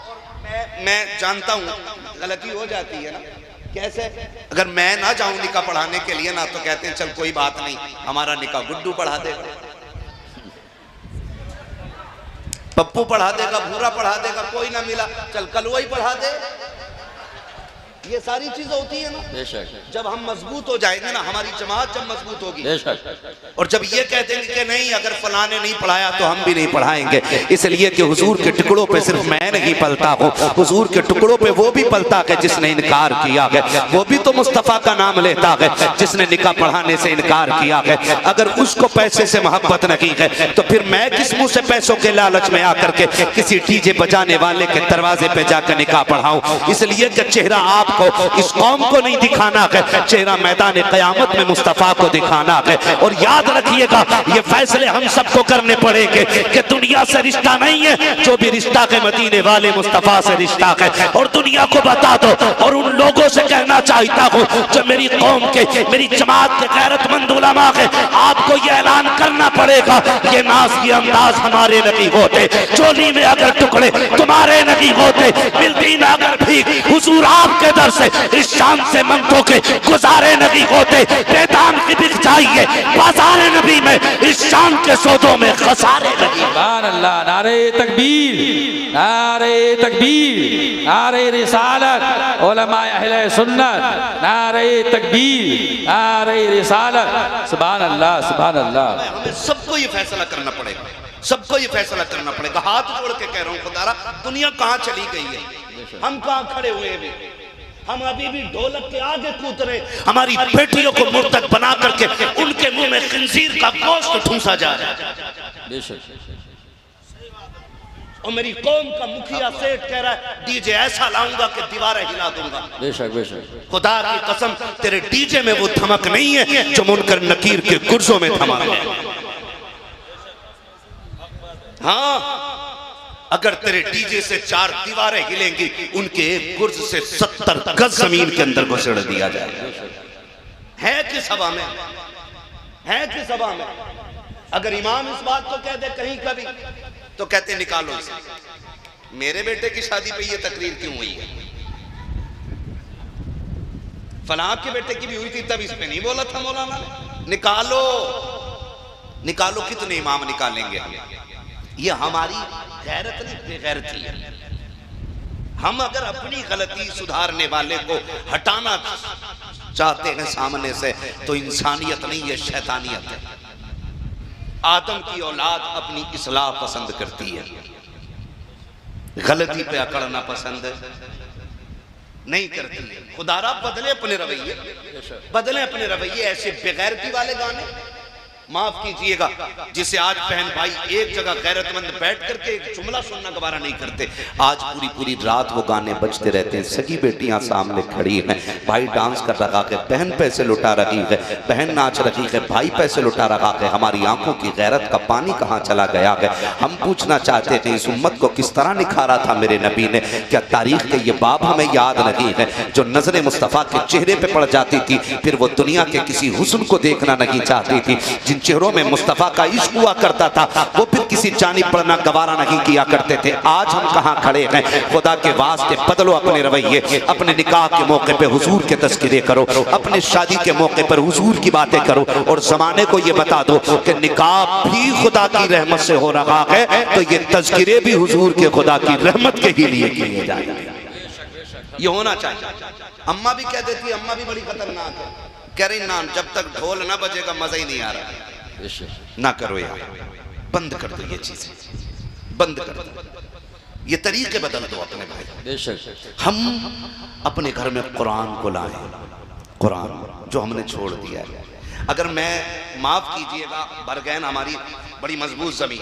और मैं जानता हूँ गलती हो जाती है ना, कैसे अगर मैं ना जाऊं निकाह पढ़ाने के लिए ना तो कहते हैं चल कोई बात नहीं, हमारा निकाह गुड्डू पढ़ा देगा, पप्पू पढ़ा देगा, भूरा पढ़ा देगा, कोई ना मिला चल कल वही पढ़ा दे। ये सारी चीजें होती है ना। बेशक जब हम मजबूत हो जाएंगे ना, हमारी जमात जब मजबूत होगी, बेशक, और जब ये कहते हैं कि नहीं अगर फलाने नहीं पढ़ाया तो हम भी नहीं पढ़ाएंगे, इसलिए कि हुजूर के टुकड़ों पे सिर्फ मैं नहीं पलता हूँ, हुजूर के टुकड़ों पे वो भी पलता है जिसने इनकार किया है, वो भी तो मुस्तफ़ा का नाम लेता है जिसने निकाह पढ़ाने से इनकार किया है। अगर उसको पैसे से मोहब्बत नहीं है तो फिर मैं किस मुंह से पैसों के लालच में आकर के किसी डीजे बजाने वाले के दरवाजे पे जाकर निकाह पढ़ाऊं। इसलिए कि चेहरा आप को, इस कौम को नहीं दिखाना है, चेहरा मैदान क़यामत में मुस्तफ़ा को दिखाना है। और याद रखिएगा ये फैसले हम सबको करने पड़ेंगे कि दुनिया से रिश्ता नहीं है, जो भी रिश्ता है मदीने वाले मुस्तफ़ा से रिश्ता है। और दुनिया को बता दो, और उन लोगों से कहना चाहता हूँ जो मेरी कौम के, मेरी जमात के गैरतमंद उलमा है, आपको ये ऐलान करना पड़ेगा ये नाज की अंदाज हमारे नहीं होते, चोली में अगर टुकड़े तुम्हारे नहीं होते, मिलती ना अगर भीख हुजूर आपके दर से इस शान से मंगतों के गुजारे नहीं होते, बेदाम की बिक जाइए बाजार नबी में इस शान के सौदों में खसारे नहीं। सुभान अल्लाह, नारे तकबीर, नारे तकबीर, नारे रिसालत, उलमाए अहले सुन्नत, नारे तकबीर, नारे रिसालत। सुभान अल्लाह, सुभान अल्लाह। हमें सबको ये फैसला करना पड़ेगा, सबको ये फैसला करना पड़ेगा। हाथ जोड़ के कह रहा हूँ खुदारा, दुनिया कहाँ चली गई है, हम कहाँ खड़े हुए हैं? हम अभी भी ढोलक के आगे कूद रहे, हमारी बेटियों को मुर्तद बना करके उनके मुंह में खिंजीर का गोश्त ठूंसा जा रहा है। और मेरी कौम का मुखिया सेठ कह रहा है डीजे ऐसा लाऊंगा कि दीवारें हिला दूंगा। बेशक बेशक, खुदा की कसम तेरे डीजे में वो धमक नहीं है जो मुनकर नकीर के गुर्जों में धमक है। हाँ, अगर तेरे डीजे से 4 दीवारें हिलेंगी, उनके एक गुर्ज से 70 गज जमीन के अंदर घुसेड़ दिया जाए। है किस हवा में, है किस हवा में? अगर इमाम इस बात को कह दे कहीं कभी, तो कहते निकालो इसे। मेरे बेटे की शादी पे ये तकरीर क्यों हुई है? फलां के बेटे की भी हुई थी, तब इस पे नहीं बोला था मौलाना ने। निकालो, निकालो, कितने इमाम निकालेंगे? ये हमारी गैरत नहीं, बेगैरती है। हम अगर अपनी गलती सुधारने वाले को हटाना चाहते हैं सामने से, तो इंसानियत नहीं, ये शैतानियत है। आदम की औलाद अपनी इस्लाह पसंद करती है, गलती पे अकड़ना पसंद नहीं करती है। खुदारा बदले अपने रवैये, बदले अपने रवैये। ऐसे बेगैरती वाले गाने माफ कीजिएगा, जिसे आज बहन भाई एक जगह गैरतमंद बैठ करके एक जुमला सुनना गवारा नहीं करते। आज पूरी पूरी रात वो गाने बजते रहते हैं। सगी बेटियां सामने खड़ी हैं, भाई डांस कर रहा है, बहन पैसे लुटा रही है, बहन नाच रही है, भाई पैसे लुटा रहा है। हमारी आंखों की गैरत का पानी कहाँ चला गया है? हम पूछना चाहते थे इस उम्मत को किस तरह निखारा था मेरे नबी ने? क्या तारीख के ये बाब हमें याद नहीं है जो नजर मुस्तफ़ा के चेहरे पे पड़ जाती थी, फिर वो दुनिया के किसी हुस्न को देखना नहीं चाहती थी? जिन चेहरों में मुस्तफ़ा का इश्क हुआ करता था, वो फिर किसी जानिब पड़ना गवारा नहीं किया करते थे। आज हम कहाँ खड़े हैं? खुदा के वास्ते बदलो अपने रवैये। अपने निकाह के मौके पे हुजूर के तज़किरे करो, अपने शादी के मौके पर हुजूर की बातें करो, और जमाने को ये बता दो कि निकाह भी खुदा की रहमत से हो रहा है, तो ये तज़किरे भी हुजूर के खुदा की रहमत के ही लिए किए जाएंगे। ये होना चाहिए। अम्मा भी कह देती, अम्मा भी बड़ी खतरनाक है, कह रही ना जब तक ढोल ना बजेगा मजा ही नहीं आ रहा। ना करो यार, बंद कर दो ये चीजें, बंद कर दो, ये तरीके बदल दो अपने भाई। हम अपने घर में कुरान को लाएं, कुरान जो हमने छोड़ दिया है। अगर मैं, माफ कीजिएगा, बरगैन हमारी बड़ी मजबूत जमीन,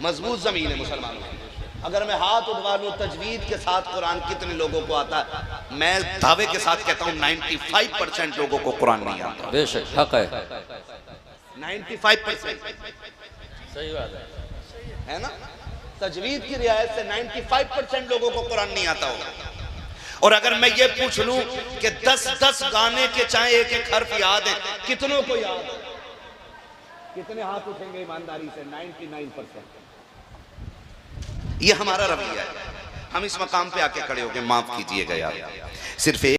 मजबूत जमीन है मुसलमानों की। अगर मैं हाथ उठवा लूं तजवीद के साथ कुरान कितने लोगों को आता है? मैं दावे के साथ कहता हूं 95% लोगों को कुरान नहीं आता। बेशक हक है, 95%। सही बात है ना? तजवीद की रियायत से 95% लोगों को कुरान नहीं आता होगा। और अगर मैं ये पूछ लूं कि 10-10 गाने के चाहे एक एक हर्फ याद है, कितनों को याद है? कितने हाथ उठेंगे ईमानदारी से? 99%। ये हमारा रवैया है। हम इस मकाम पे आके खड़े हो गए, माफ कीजिएगा यार, सिर्फ एक